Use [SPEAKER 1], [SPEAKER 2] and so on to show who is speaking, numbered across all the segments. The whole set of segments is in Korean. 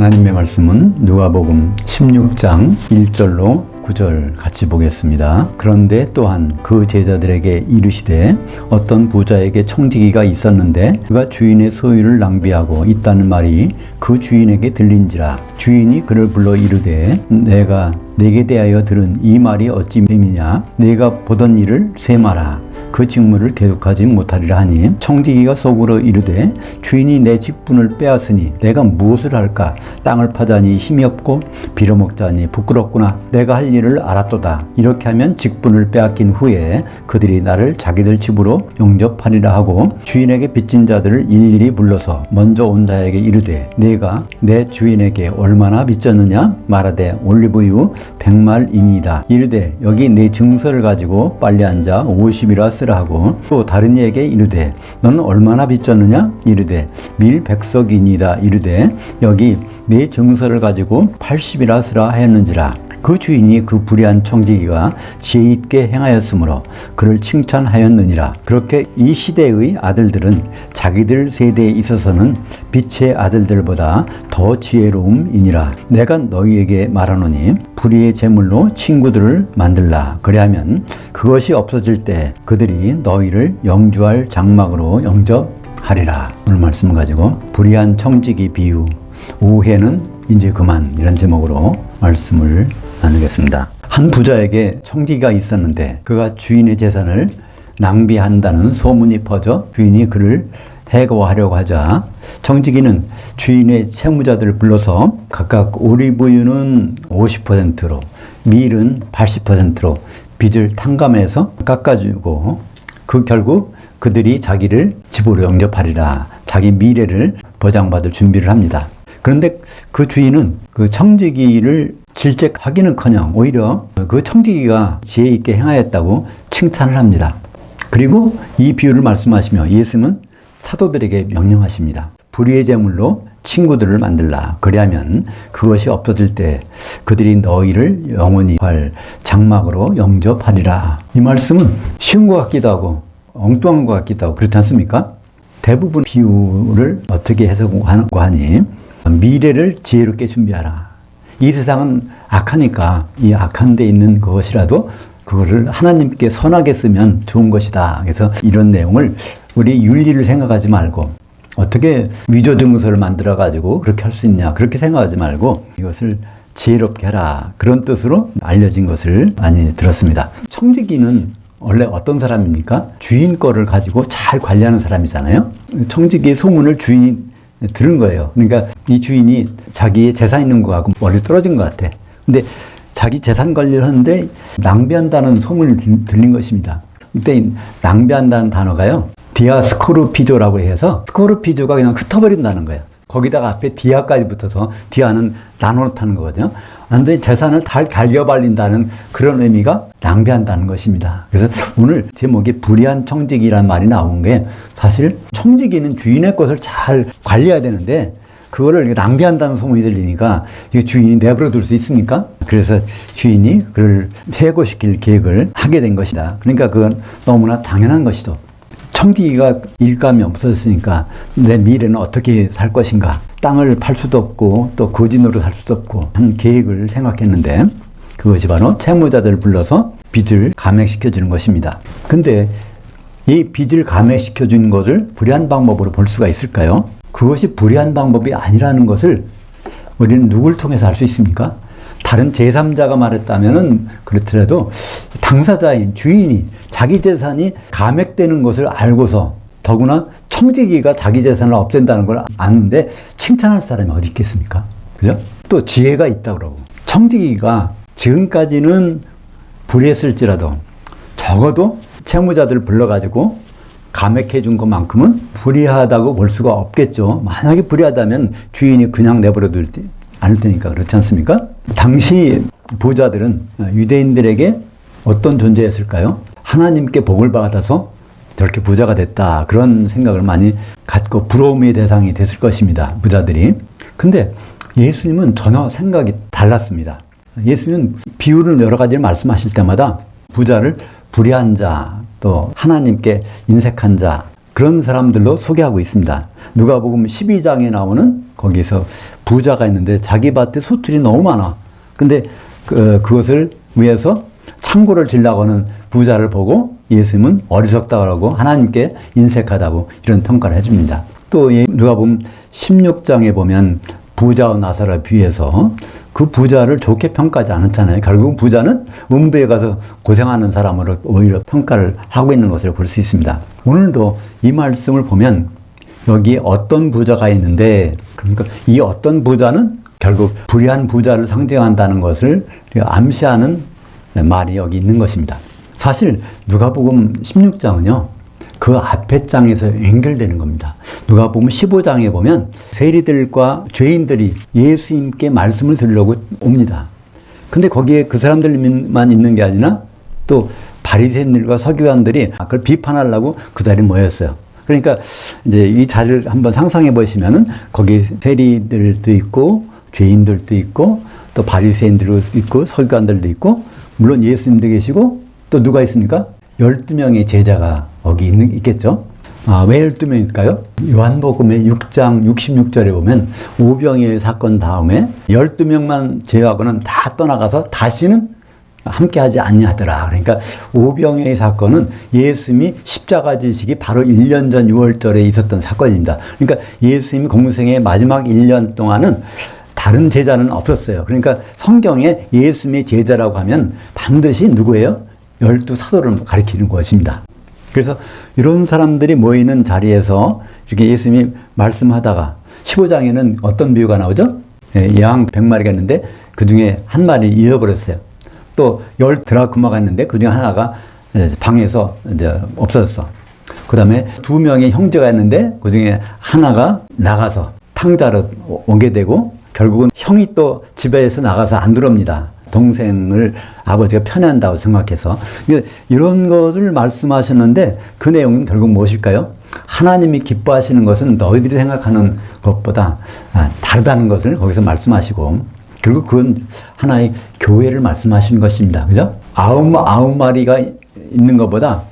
[SPEAKER 1] 하나님의 말씀은 누가복음 16장 1절로 9절 같이 보겠습니다. 그런데 또한 그 제자들에게 이르시되 어떤 부자에게 청지기가 있었는데 그가 주인의 소유를 낭비하고 있다는 말이 그 주인에게 들린지라. 주인이 그를 불러 이르되 내가 내게 대하여 들은 이 말이 어찌 됨이냐. 내가 보던 일을 세마라. 그 직무를 계속하지 못하리라 하니 청지기가 속으로 이르되 주인이 내 직분을 빼앗으니 내가 무엇을 할까. 땅을 파자니 힘이 없고 빌어먹자니 부끄럽구나. 내가 할 일을 알았도다. 이렇게 하면 직분을 빼앗긴 후에 그들이 나를 자기들 집으로 영접하리라 하고 주인에게 빚진 자들을 일일이 불러서 먼저 온 자에게 이르되 내가 내 주인에게 얼마나 빚졌느냐. 말하되 올리브유 100말이니이다. 이르되 여기 내 증서를 가지고 빨리 앉아 50이라 쓰라 하고 또 다른 이에게 이르되 너는 얼마나 빚졌느냐. 이르되 밀 100석이니이다. 이르되 여기 내 증서를 가지고 80이라 쓰라 하였는지라. 그 주인이 그 불의한 청지기가 지혜 있게 행하였으므로 그를 칭찬하였느니라. 그렇게 이 시대의 아들들은 자기들 세대에 있어서는 빛의 아들들보다 더 지혜로움이니라. 내가 너희에게 말하노니 불의의 제물로 친구들을 만들라. 그리하면 그것이 없어질 때 그들이 너희를 영주할 장막으로 영접하리라. 오늘 말씀을 가지고 불의한 청지기 비유, 오해는 이제 그만, 이런 제목으로 말씀을 나누겠습니다. 한 부자에게 청지기가 있었는데 그가 주인의 재산을 낭비한다는 소문이 퍼져 주인이 그를 해고하려고 하자 청지기는 주인의 채무자들을 불러서 각각 올리브유는 50%로 밀은 80%로 빚을 탕감해서 깎아주고 결국 그들이 자기를 집으로 영접하리라. 자기 미래를 보장받을 준비를 합니다. 그런데 그 주인은 그 청지기를 질책하기는커녕 오히려 그 청지기가 지혜 있게 행하였다고 칭찬을 합니다. 그리고 이 비유를 말씀하시며 예수님은 사도들에게 명령하십니다. 불의의 제물로 친구들을 만들라. 그리하면 그것이 없어질 때 그들이 너희를 영원히 할 장막으로 영접하리라. 이 말씀은 쉬운 것 같기도 하고 엉뚱한 것 같기도 하고 그렇지 않습니까? 대부분 비유를 어떻게 해석하는고 하니 미래를 지혜롭게 준비하라. 이 세상은 악하니까 이 악한 데 있는 것이라도 그거를 하나님께 선하게 쓰면 좋은 것이다. 그래서 이런 내용을 우리 윤리를 생각하지 말고 어떻게 위조증서를 만들어 가지고 그렇게 할 수 있냐 그렇게 생각하지 말고 이것을 지혜롭게 해라. 그런 뜻으로 알려진 것을 많이 들었습니다. 청지기는 원래 어떤 사람입니까? 주인 거를 가지고 잘 관리하는 사람이잖아요. 청지기의 소문을 주인이 들은 거예요. 그러니까 이 주인이 자기의 재산 있는 거하고 멀리 떨어진 것 같아. 근데 자기 재산 관리를 하는데 낭비한다는 소문을 들린 것입니다. 이때 낭비한다는 단어가요. 디아스코르피조라고 해서 스코르피조가 그냥 흩어버린다는 거예요. 거기다가 앞에 디아까지 붙어서 디아는 나눠놓다는 거거든요. 완전히 재산을 다 갈겨발린다는 그런 의미가 낭비한다는 것입니다. 그래서 오늘 제목이 불의한 청지기라는 말이 나온 게 사실 청지기는 주인의 것을 잘 관리해야 되는데 그거를 낭비한다는 소문이 들리니까 이 주인이 내버려 둘 수 있습니까? 그래서 주인이 그를 해고시킬 계획을 하게 된 것이다. 그러니까 그건 너무나 당연한 것이죠. 청지기가 일감이 없었으니까 내 미래는 어떻게 살 것인가. 땅을 팔 수도 없고 또 거진으로 살 수도 없고 한 계획을 생각했는데 그것이 바로 채무자들을 불러서 빚을 감액시켜주는 것입니다. 근데 이 빚을 감액시켜주는 것을 불의한 방법으로 볼 수가 있을까요? 그것이 불의한 방법이 아니라는 것을 우리는 누굴 통해서 알 수 있습니까? 다른 제3자가 말했다면 그렇더라도 당사자인 주인이 자기 재산이 감액되는 것을 알고서 더구나 청지기가 자기 재산을 없앤다는 걸 아는데 칭찬할 사람이 어디 있겠습니까? 그죠? 또 지혜가 있다고 그러고 청지기가 지금까지는 불의했을지라도 적어도 채무자들을 불러가지고 감액해 준 것만큼은 불의하다고 볼 수가 없겠죠. 만약에 불의하다면 주인이 그냥 내버려 둘 않을 테니까. 그렇지 않습니까? 당시 부자들은 유대인들에게 어떤 존재였을까요? 하나님께 복을 받아서 저렇게 부자가 됐다. 그런 생각을 많이 갖고 부러움의 대상이 됐을 것입니다. 부자들이. 근데 예수님은 전혀 생각이 달랐습니다. 예수님은 비유를 여러 가지를 말씀하실 때마다 부자를 불의한 자, 또 하나님께 인색한 자, 그런 사람들로 소개하고 있습니다. 누가복음 12장에 나오는 거기서 부자가 있는데 자기 밭에 소출이 너무 많아. 근데 그것을 위해서 창고를 지려고 하는 부자를 보고 예수님은 어리석다고 하나님께 인색하다고 이런 평가를 해줍니다. 또 누가복음 16장에 보면 부자와 나사로를 비유해서 그 부자를 좋게 평가하지 않았잖아요. 결국 부자는 음부에 가서 고생하는 사람으로 오히려 평가를 하고 있는 것을 볼 수 있습니다. 오늘도 이 말씀을 보면 여기 어떤 부자가 있는데, 그러니까 이 어떤 부자는 결국 불의한 부자를 상징한다는 것을 암시하는 말이 여기 있는 것입니다. 사실 누가복음 16장은요, 그 앞에 장에서 연결되는 겁니다. 누가복음 15장에 보면 세리들과 죄인들이 예수님께 말씀을 들으려고 옵니다. 근데 거기에 그 사람들만 있는 게 아니라 또 바리새인들과 서기관들이 그걸 비판하려고 그 자리에 모였어요. 그러니까 이제 이 자리를 한번 상상해 보시면은 거기 세리들도 있고 죄인들도 있고 또 바리새인들도 있고 서기관들도 있고 물론 예수님도 계시고 또 누가 있습니까? 12명의 제자가 거기 있겠죠. 왜 12명일까요? 요한복음의 6장 66절에 보면 오병이의 사건 다음에 12명만 제외하고는 다 떠나가서 다시는 함께하지 아니하더라. 그러니까 오병이의 사건은 예수님이 십자가 지시기 바로 1년 전 6월절에 있었던 사건입니다. 그러니까 예수님이 공생의 마지막 1년 동안은 다른 제자는 없었어요. 그러니까 성경에 예수님의 제자라고 하면 반드시 누구예요? 12사도를 가리키는 것입니다. 그래서 이런 사람들이 모이는 자리에서 이렇게 예수님이 말씀하다가 15장에는 어떤 비유가 나오죠? 양 100마리가 있는데 그 중에 한 마리 잃어버렸어요. 또 10드라크마가 있는데 그 중에 하나가 방에서 이제 없어졌어. 그 다음에 2명의 형제가 있는데 그 중에 하나가 나가서 탕자로 오게 되고 결국은 형이 또 집에서 나가서 안 들어옵니다. 동생을 아버지가 편애한다고 생각해서. 이런 것을 말씀하셨는데 그 내용은 결국 무엇일까요? 하나님이 기뻐하시는 것은 너희들이 생각하는 것보다 다르다는 것을 거기서 말씀하시고 결국 그건 하나의 교회를 말씀하시는 것입니다. 그죠? 아홉 마리가 있는 것보다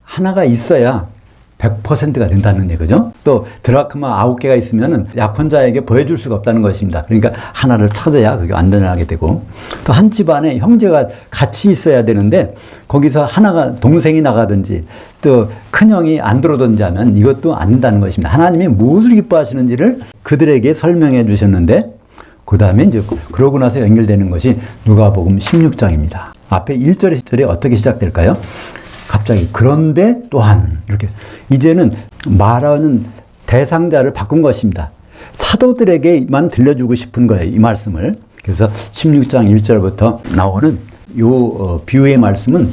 [SPEAKER 1] 하나가 있어야 100%가 된다는 얘기죠. 또 드라크마 9개가 있으면은 약혼자에게 보여줄 수가 없다는 것입니다. 그러니까 하나를 찾아야 그게 안전하게 되고 또 한 집안에 형제가 같이 있어야 되는데 거기서 하나가 동생이 나가든지 또 큰형이 안 들어오든지 하면 이것도 안 된다는 것입니다. 하나님이 무엇을 기뻐하시는지를 그들에게 설명해 주셨는데 그 다음에 이제 그러고 나서 연결되는 것이 누가복음 16장입니다. 앞에 1절에 어떻게 시작될까요? 갑자기 그런데 또한 이렇게 이제는 말하는 대상자를 바꾼 것입니다. 사도들에게만 들려주고 싶은 거예요. 이 말씀을. 그래서 16장 1절부터 나오는 요 비유의 말씀은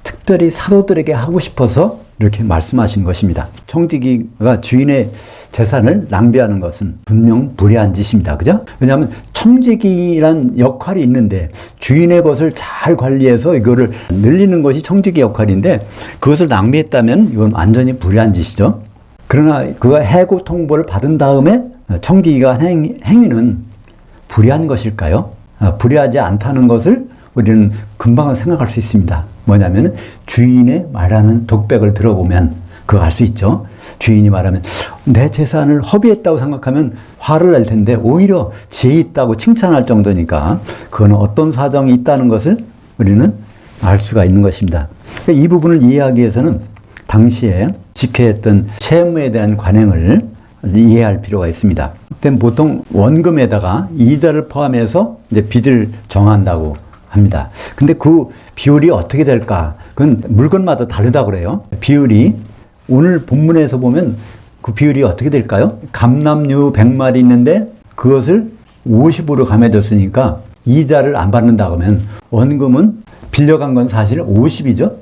[SPEAKER 1] 특별히 사도들에게 하고 싶어서 이렇게 말씀하신 것입니다. 청지기가 주인의 재산을 낭비하는 것은 분명 불의한 짓입니다. 그죠? 왜냐하면 청지기란 역할이 있는데 주인의 것을 잘 관리해서 이거를 늘리는 것이 청지기 역할인데 그것을 낭비했다면 이건 완전히 불의한 짓이죠. 그러나 그가 해고 통보를 받은 다음에 청지기가 한 행위는 불의한 것일까요? 불의하지 않다는 것을 우리는 금방 생각할 수 있습니다. 뭐냐면 주인의 말하는 독백을 들어보면 그거 알 수 있죠. 주인이 말하면 내 재산을 허비했다고 생각하면 화를 낼 텐데 오히려 지혜 있다고 칭찬할 정도니까 그거는 어떤 사정이 있다는 것을 우리는 알 수가 있는 것입니다. 이 부분을 이해하기 위해서는 당시에 지켜했던 채무에 대한 관행을 이해할 필요가 있습니다. 그때 보통 원금에다가 이자를 포함해서 이제 빚을 정한다고 합니다. 근데 그 비율이 어떻게 될까? 그건 물건마다 다르다고 그래요. 비율이 오늘 본문에서 보면 그 비율이 어떻게 될까요? 감람류 100마리 있는데 그것을 50으로 감해줬으니까 이자를 안 받는다고 하면 원금은 빌려간 건 사실 50이죠.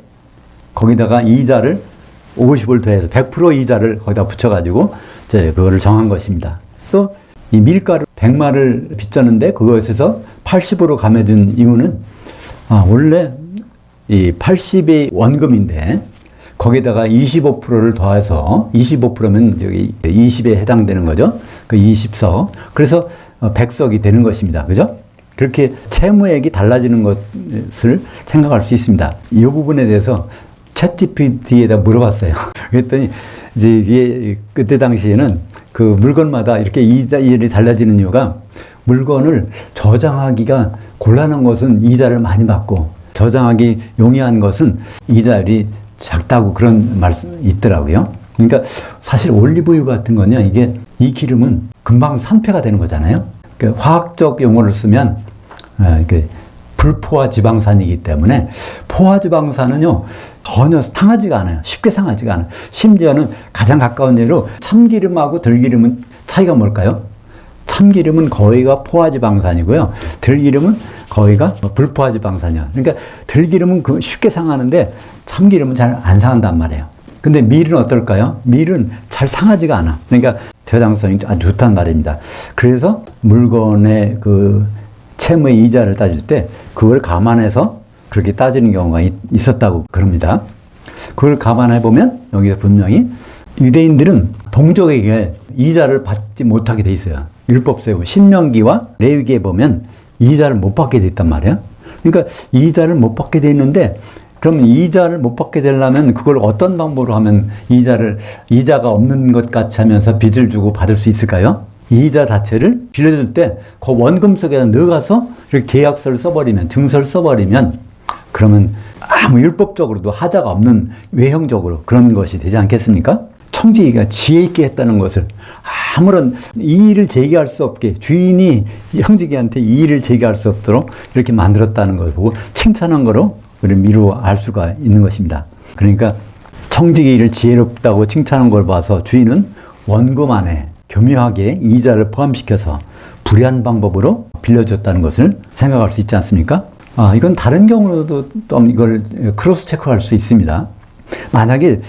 [SPEAKER 1] 거기다가 이자를 50을 더해서 100% 이자를 거기다 붙여가지고 이제 그거를 정한 것입니다. 또 이 밀가루 100마를 빚졌는데 그것에서 80으로 감해준 이유는 원래 이 80이 원금인데 거기다가 25%를 더해서 25%면 여기 20에 해당되는 거죠. 그 20석. 그래서 100석이 되는 것입니다. 그죠? 그렇게 채무액이 달라지는 것을 생각할 수 있습니다. 이 부분에 대해서 챗GPT에다 물어봤어요. 그랬더니 이제 이게 그때 당시에는 그 물건마다 이렇게 이자율이 달라지는 이유가 물건을 저장하기가 곤란한 것은 이자를 많이 받고 저장하기 용이한 것은 이자율이 작다고 그런 말씀이 있더라고요. 그러니까 사실 올리브유 같은 거냐 이게 이 기름은 금방 산패가 되는 거잖아요. 그러니까 화학적 용어를 쓰면 불포화 지방산이기 때문에 포화 지방산은요 전혀 상하지가 않아요. 쉽게 상하지가 않아요. 심지어는 가장 가까운 예로 참기름하고 들기름은 차이가 뭘까요? 참기름은 거의가 포화지방산이고요. 들기름은 거의가 불포화지방산이야. 그러니까 들기름은 쉽게 상하는데 참기름은 잘 안 상한단 말이에요. 근데 밀은 어떨까요? 밀은 잘 상하지가 않아. 그러니까 저장성이 아주 좋단 말입니다. 그래서 물건의 그 채무의 이자를 따질 때 그걸 감안해서 그렇게 따지는 경우가 있었다고 그럽니다. 그걸 감안해 보면 여기서 분명히 유대인들은 동족에게 이자를 받지 못하게 돼 있어요. 율법서에 신명기와 레위기에 보면 이자를 못 받게 돼 있단 말이에요. 그러니까 이자를 못 받게 돼 있는데 그러면 이자를 못 받게 되려면 그걸 어떤 방법으로 하면 이자가 없는 것 같이 하면서 빚을 주고 받을 수 있을까요? 이자 자체를 빌려줄 때 그 원금 속에다 넣어가서 이렇게 계약서를 써버리면 증서를 써버리면 그러면 아무 율법적으로도 하자가 없는 외형적으로 그런 것이 되지 않겠습니까? 청지기가 지혜 있게 했다는 것을 아무런 이의를 제기할 수 없게 주인이 형제기한테 이의를 제기할 수 없도록 이렇게 만들었다는 것을 보고 칭찬한 거로 우리는 미루어 알 수가 있는 것입니다. 그러니까 청지기를 지혜롭다고 칭찬한 걸 봐서 주인은 원금 안에 교묘하게 이자를 포함시켜서 불의한 방법으로 빌려줬다는 것을 생각할 수 있지 않습니까? 이건 다른 경우로도 또 이걸 크로스 체크할 수 있습니다. 만약에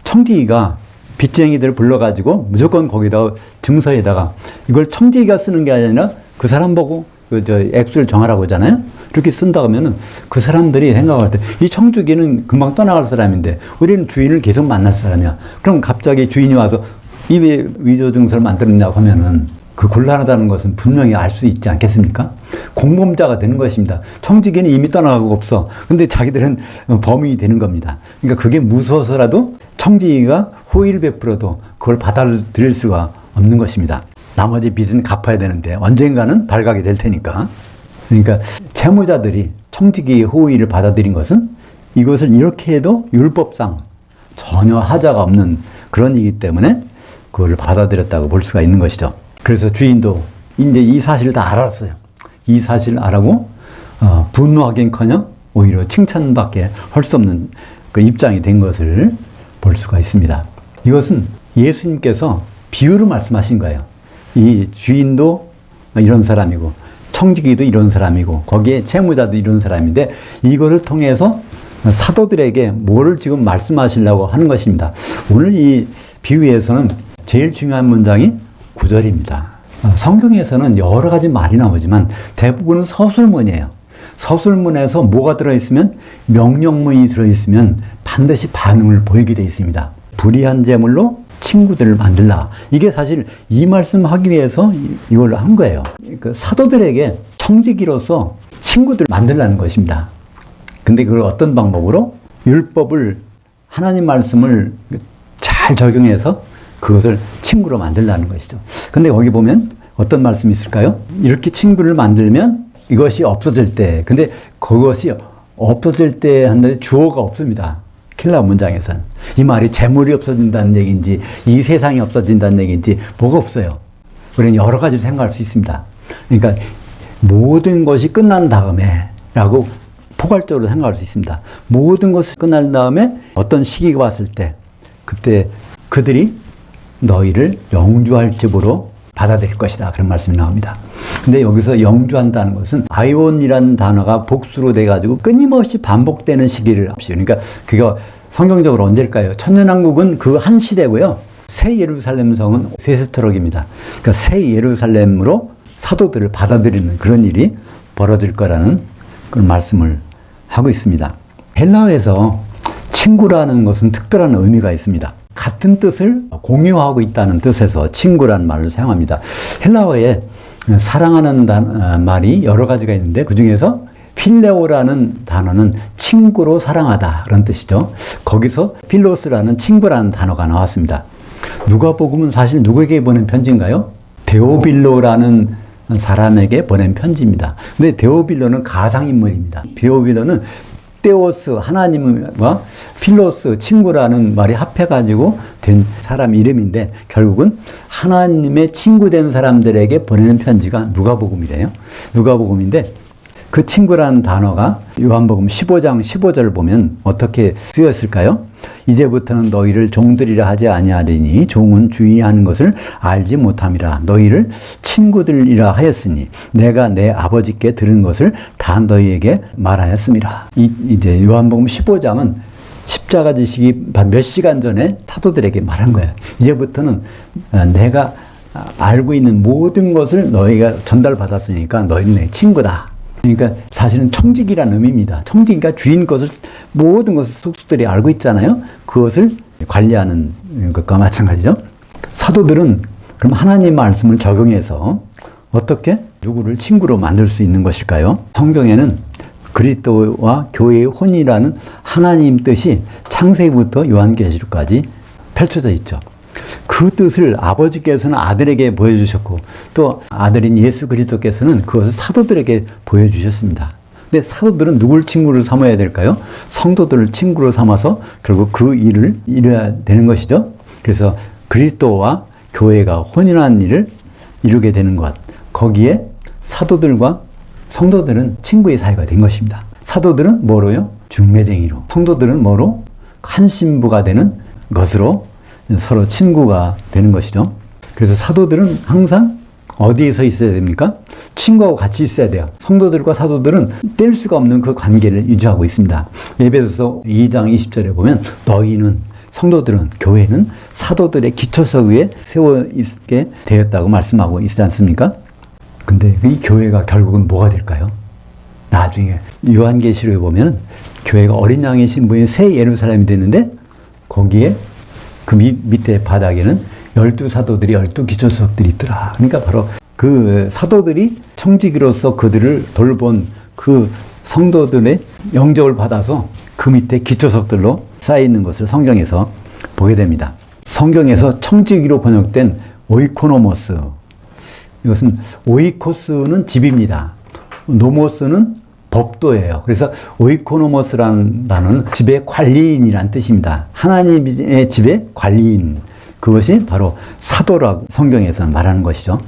[SPEAKER 1] 청지기가 빚쟁이들을 불러가지고 무조건 거기다 증서에다가 이걸 청지기가 쓰는 게 아니라 그 사람 보고 액수를 정하라고 하잖아요. 이렇게 쓴다고 하면은 그 사람들이 생각할 때 이 청지기는 금방 떠나갈 사람인데 우리는 주인을 계속 만날 사람이야. 그럼 갑자기 주인이 와서 이 왜 위조 증서를 만들었냐고 하면은 그 곤란하다는 것은 분명히 알 수 있지 않겠습니까? 공범자가 되는 것입니다. 청지기는 이미 떠나가고 없어. 근데 자기들은 범인이 되는 겁니다. 그러니까 그게 무서워서라도 청지기가 호의를 베풀어도 그걸 받아들일 수가 없는 것입니다. 나머지 빚은 갚아야 되는데 언젠가는 발각이 될 테니까. 그러니까 채무자들이 청지기의 호의를 받아들인 것은 이것을 이렇게 해도 율법상 전혀 하자가 없는 그런 일이기 때문에 그걸 받아들였다고 볼 수가 있는 것이죠. 그래서 주인도 이제 이 사실을 다 알았어요. 이 사실을 알고 분노하긴커녕 오히려 칭찬밖에 할 수 없는 그 입장이 된 것을 볼 수가 있습니다. 이것은 예수님께서 비유로 말씀하신 거예요. 이 주인도 이런 사람이고 청지기도 이런 사람이고 거기에 채무자도 이런 사람인데 이거를 통해서 사도들에게 뭐를 지금 말씀하시려고 하는 것입니다. 오늘 이 비유에서는 제일 중요한 문장이 9절입니다. 성경에서는 여러 가지 말이 나오지만 대부분은 서술문이에요. 서술문에서 뭐가 들어있으면 명령문이 들어있으면 반드시 반응을 보이게 되어 있습니다. 불의한 제물로 친구들을 만들라. 이게 사실 이 말씀하기 위해서 이걸 한 거예요. 그 사도들에게 청지기로서 친구들을 만들라는 것입니다. 근데 그걸 어떤 방법으로? 율법을 하나님 말씀을 잘 적용해서 그것을 친구로 만들라는 것이죠. 근데 거기 보면 어떤 말씀이 있을까요? 이렇게 친구를 만들면 이것이 없어질 때, 근데 그것이 없어질 때 한다는 주어가 없습니다. 킬라 문장에서는. 이 말이 재물이 없어진다는 얘기인지, 이 세상이 없어진다는 얘기인지, 뭐가 없어요. 우리는 여러 가지로 생각할 수 있습니다. 그러니까 모든 것이 끝난 다음에 라고 포괄적으로 생각할 수 있습니다. 모든 것이 끝난 다음에 어떤 시기가 왔을 때, 그때 그들이 너희를 영주할 집으로 받아들일 것이다. 그런 말씀이 나옵니다. 근데 여기서 영주한다는 것은 아이온이라는 단어가 복수로 돼가지고 끊임없이 반복되는 시기를 합시다. 그러니까 그거 성경적으로 언제일까요? 천년왕국은 그 한 시대고요. 새 예루살렘 성은 세스토록입니다. 그러니까 새 예루살렘으로 사도들을 받아들이는 그런 일이 벌어질 거라는 그런 말씀을 하고 있습니다. 헬라어에서 친구라는 것은 특별한 의미가 있습니다. 같은 뜻을 공유하고 있다는 뜻에서 친구라는 말을 사용합니다. 헬라어에 사랑하는 말이 여러 가지가 있는데 그 중에서 필레오라는 단어는 친구로 사랑하다 그런 뜻이죠. 거기서 필로스라는 친구라는 단어가 나왔습니다. 누가복음은 사실 누구에게 보낸 편지인가요? 데오빌로라는 사람에게 보낸 편지입니다. 근데 데오빌로는 가상인물입니다. 데오빌로는 테오스, 하나님과 필로스, 친구라는 말이 합해가지고 된 사람 이름인데 결국은 하나님의 친구 된 사람들에게 보내는 편지가 누가복음이래요. 누가복음인데 그 친구라는 단어가 요한복음 15장 15절을 보면 어떻게 쓰였을까요? 이제부터는 너희를 종들이라 하지 아니하리니 종은 주인이 하는 것을 알지 못함이라. 너희를 친구들이라 하였으니 내가 내 아버지께 들은 것을 다 너희에게 말하였습니다. 이제 요한복음 15장은 십자가 지시기 몇 시간 전에 사도들에게 말한 거예요. 이제부터는 내가 알고 있는 모든 것을 너희가 전달받았으니까 너희는 내 친구다. 그러니까 사실은 청직이라는 의미입니다. 청직이가 주인 것을 모든 것을 속속들이 알고 있잖아요. 그것을 관리하는 것과 마찬가지죠. 사도들은 그럼 하나님 말씀을 적용해서 어떻게 누구를 친구로 만들 수 있는 것일까요? 성경에는 그리스도와 교회의 혼이라는 하나님 뜻이 창세기부터 요한계시록까지 펼쳐져 있죠. 그 뜻을 아버지께서는 아들에게 보여주셨고 또 아들인 예수 그리스도께서는 그것을 사도들에게 보여주셨습니다. 근데 사도들은 누굴 친구로 삼아야 될까요? 성도들을 친구로 삼아서 결국 그 일을 이뤄야 되는 것이죠. 그래서 그리스도와 교회가 혼인한 일을 이루게 되는 것, 거기에 사도들과 성도들은 친구의 사이가 된 것입니다. 사도들은 뭐로요? 중매쟁이로, 성도들은 뭐로? 한 신부가 되는 것으로 서로 친구가 되는 것이죠. 그래서 사도들은 항상 어디에 서 있어야 됩니까? 친구하고 같이 있어야 돼요. 성도들과 사도들은 뗄 수가 없는 그 관계를 유지하고 있습니다. 에베소서 2장 20절에 보면 너희는 성도들은 교회는 사도들의 기초석 위에 세워 있게 되었다고 말씀하고 있지 않습니까? 근데 이 교회가 결국은 뭐가 될까요? 나중에 요한계시록에 보면 교회가 어린 양의 신부인 새 예루살렘이 되는데 거기에 그 밑에 바닥에는 12사도들이 12기초석들이 있더라. 그러니까 바로 그 사도들이 청지기로서 그들을 돌본 그 성도들의 영접을 받아서 그 밑에 기초석들로 쌓여있는 것을 성경에서 보게 됩니다. 성경에서 청지기로 번역된 오이코노모스, 이것은 오이코스는 집입니다. 노모스는 법도예요. 그래서 오이코노모스라는 단어는 집의 관리인이란 뜻입니다. 하나님의 집의 관리인. 그것이 바로 사도라고 성경에서 말하는 것이죠.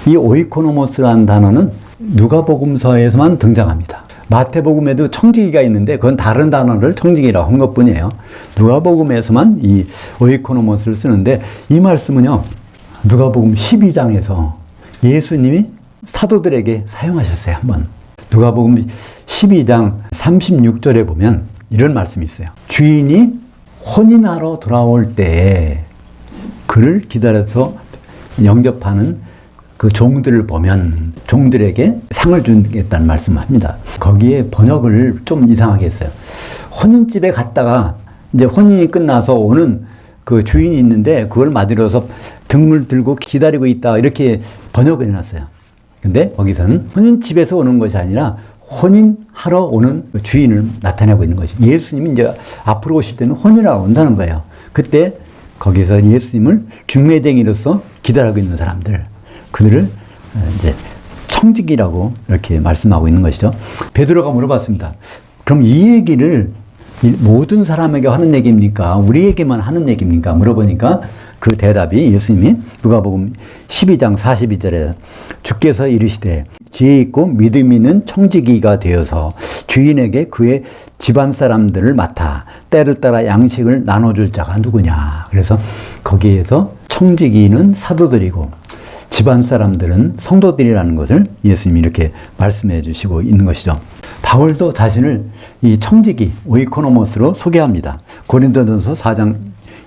[SPEAKER 1] 이 오이코노모스라는 단어는 누가복음서에서만 등장합니다. 마태복음에도 청지기가 있는데 그건 다른 단어를 청지기라고 한 것뿐이에요. 누가복음에서만 이 오이코노모스를 쓰는데 이 말씀은요. 누가복음 12장에서 예수님이 사도들에게 사용하셨어요. 한번. 누가복음 12장 36절에 보면 이런 말씀이 있어요. 주인이 혼인하러 돌아올 때에 그를 기다려서 영접하는 그 종들을 보면 종들에게 상을 주겠다는 말씀을 합니다. 거기에 번역을 좀 이상하게 했어요. 혼인집에 갔다가 이제 혼인이 끝나서 오는 그 주인이 있는데 그걸 맞으러서 등을 들고 기다리고 있다 이렇게 번역을 해놨어요. 근데 거기서는 혼인집에서 오는 것이 아니라 혼인하러 오는 주인을 나타내고 있는 것이죠. 예수님이 이제 앞으로 오실 때는 혼인하러 온다는 거예요. 그때 거기서 예수님을 중매쟁이로서 기다리고 있는 사람들, 그들을 이제 청지기라고 이렇게 말씀하고 있는 것이죠. 베드로가 물어봤습니다. 그럼 이 얘기를 모든 사람에게 하는 얘기입니까? 우리에게만 하는 얘기입니까? 물어보니까 그 대답이 예수님이 누가복음 12장 42절에 주께서 이르시되 지혜 있고 믿음 있는 청지기가 되어서 주인에게 그의 집안 사람들을 맡아 때를 따라 양식을 나눠줄 자가 누구냐. 그래서 거기에서 청지기는 사도들이고 집안 사람들은 성도들이라는 것을 예수님이 이렇게 말씀해 주시고 있는 것이죠. 바울도 자신을 이 청지기 오이코노모스로 소개합니다. 고린도전서 4장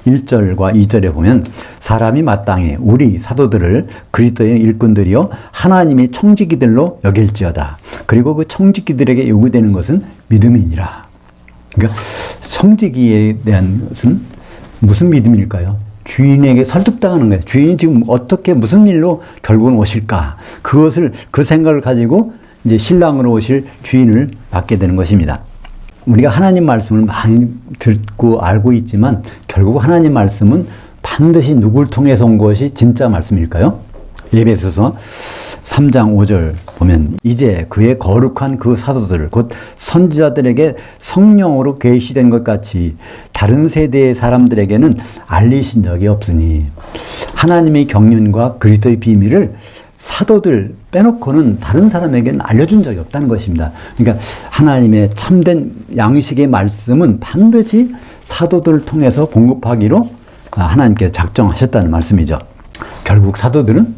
[SPEAKER 1] 1절과 2절에 보면 사람이 마땅히 우리 사도들을 그리스도의 일꾼들이요 하나님이 청지기들로 여길지어다. 그리고 그 청지기들에게 요구되는 것은 믿음이니라. 그러니까 청지기에 대한 것은 무슨 믿음일까요? 주인에게 설득당하는 거예요. 주인이 지금 어떻게 무슨 일로 결국은 오실까? 그것을 그 생각을 가지고 이제 신랑으로 오실 주인을 맡게 되는 것입니다. 우리가 하나님 말씀을 많이 듣고 알고 있지만 결국 하나님 말씀은 반드시 누굴 통해서 온 것이 진짜 말씀일까요? 에베소서 3장 5절 보면 이제 그의 거룩한 그 사도들 곧 선지자들에게 성령으로 계시된 것 같이 다른 세대의 사람들에게는 알리신 적이 없으니 하나님의 경륜과 그리스도의 비밀을 사도들 빼놓고는 다른 사람에게는 알려준 적이 없다는 것입니다. 그러니까 하나님의 참된 양식의 말씀은 반드시 사도들을 통해서 공급하기로 하나님께서 작정하셨다는 말씀이죠. 결국 사도들은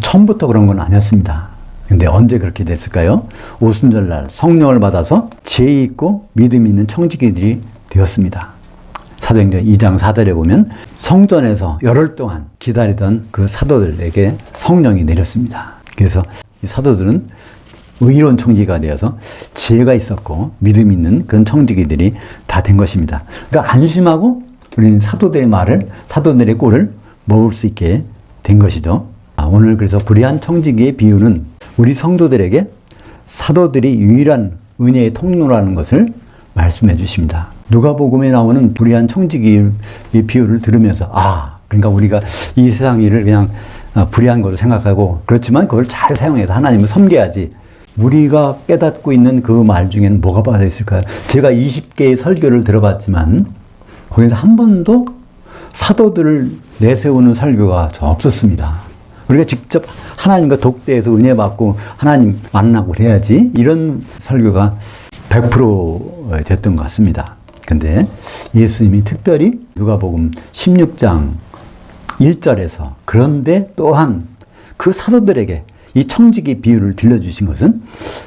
[SPEAKER 1] 처음부터 그런 건 아니었습니다. 근데 언제 그렇게 됐을까요? 오순절날 성령을 받아서 지혜 있고 믿음 있는 청지기들이 되었습니다. 사도행전 2장 4절에 보면 성전에서 열흘 동안 기다리던 그 사도들에게 성령이 내렸습니다. 그래서 이 사도들은 의로운 청지기가 되어서 지혜가 있었고 믿음 있는 그런 청지기들이 다 된 것입니다. 그러니까 안심하고 우리는 사도들의 말을, 사도들의 꼴을 먹을 수 있게 된 것이죠. 오늘 그래서 불의한 청지기의 비유는 우리 성도들에게 사도들이 유일한 은혜의 통로라는 것을 말씀해 주십니다. 누가복음에 나오는 불의한 청지기의 비유를 들으면서 그러니까 우리가 이 세상 일을 그냥 불의한 것으로 생각하고 그렇지만 그걸 잘 사용해서 하나님을 섬겨야지. 우리가 깨닫고 있는 그 말 중에는 뭐가 빠져 있을까요? 제가 20개의 설교를 들어봤지만 거기서 한 번도 사도들을 내세우는 설교가 없었습니다. 우리가 직접 하나님과 독대해서 은혜 받고 하나님 만나고 그래야지 이런 설교가 100% 됐던 것 같습니다. 근데 예수님이 특별히 누가복음 16장 1절에서 그런데 또한 그 사도들에게 이 청지기 비유를 들려주신 것은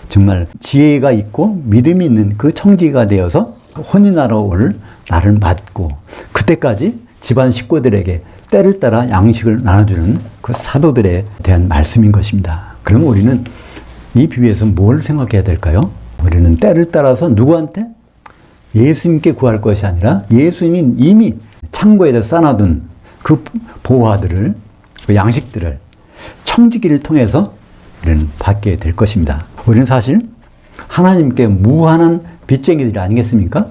[SPEAKER 1] 정말 지혜가 있고 믿음이 있는 그 청지기가 되어서 혼인하러 올 날을 맞고 그때까지 집안 식구들에게 때를 따라 양식을 나눠주는 그 사도들에 대한 말씀인 것입니다. 그럼 우리는 이 비유에서 뭘 생각해야 될까요? 우리는 때를 따라서 누구한테? 예수님께 구할 것이 아니라 예수님이 이미 창고에다 쌓아둔 그 보화들을, 그 양식들을 청지기를 통해서 우리는 받게 될 것입니다. 우리는 사실 하나님께 무한한 빚쟁이들이 아니겠습니까?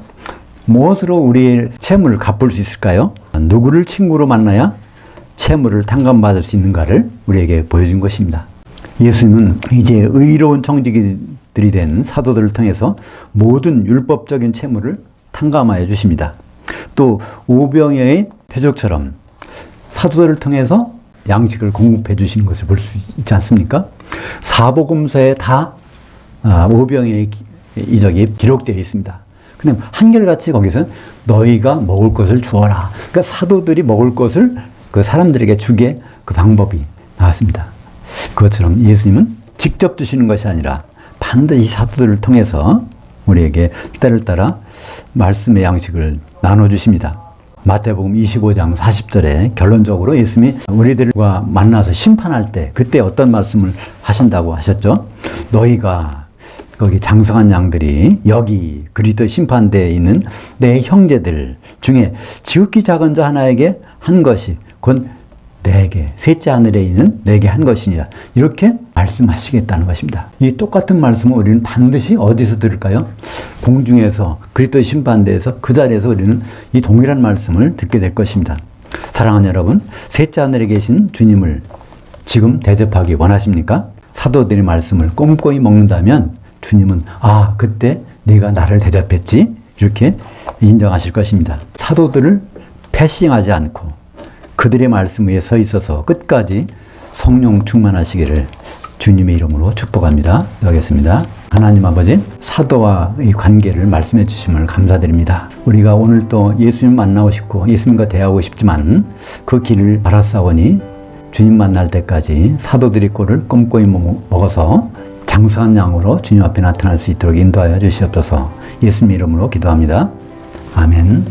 [SPEAKER 1] 무엇으로 우리의 채무를 갚을 수 있을까요? 누구를 친구로 만나야 채무를 탕감받을 수 있는가를 우리에게 보여준 것입니다. 예수님은 이제 의로운 청지기들이 된 사도들을 통해서 모든 율법적인 채무를 탕감하여 주십니다. 또 오병이어의 표적처럼 사도들을 통해서 양식을 공급해 주시는 것을 볼 수 있지 않습니까? 사복음서에 다 오병이어의 이적이 기록되어 있습니다. 근데 한결같이 거기서 너희가 먹을 것을 주어라. 그러니까 사도들이 먹을 것을 그 사람들에게 주게 그 방법이 나왔습니다. 그것처럼 예수님은 직접 주시는 것이 아니라 반드시 사도들을 통해서 우리에게 때를 따라 말씀의 양식을 나눠주십니다. 마태복음 25장 40절에 결론적으로 예수님이 우리들과 만나서 심판할 때 그때 어떤 말씀을 하신다고 하셨죠? 너희가 거기 장성한 양들이 여기 그리스도 심판대에 있는 내 형제들 중에 지극히 작은 자 하나에게 한 것이 곧 내게 셋째 하늘에 있는 내게 한 것이냐 이렇게 말씀하시겠다는 것입니다. 이 똑같은 말씀을 우리는 반드시 어디서 들을까요? 공중에서 그리스도 심판대에서 그 자리에서 우리는 이 동일한 말씀을 듣게 될 것입니다. 사랑하는 여러분, 셋째 하늘에 계신 주님을 지금 대접하기 원하십니까? 사도들의 말씀을 꼼꼼히 먹는다면 주님은 그때 네가 나를 대접했지 이렇게 인정하실 것입니다. 사도들을 패싱하지 않고 그들의 말씀 위에 서 있어서 끝까지 성령 충만하시기를 주님의 이름으로 축복합니다. 기도하겠습니다. 하나님 아버지, 사도와의 관계를 말씀해 주심을 감사드립니다. 우리가 오늘 또 예수님 만나고 싶고 예수님과 대하고 싶지만 그 길을 알았사오니 주님 만날 때까지 사도들의 꼴을 꼼꼼히 먹어서 장성한 양으로 주님 앞에 나타날 수 있도록 인도하여 주시옵소서. 예수님 이름으로 기도합니다. 아멘.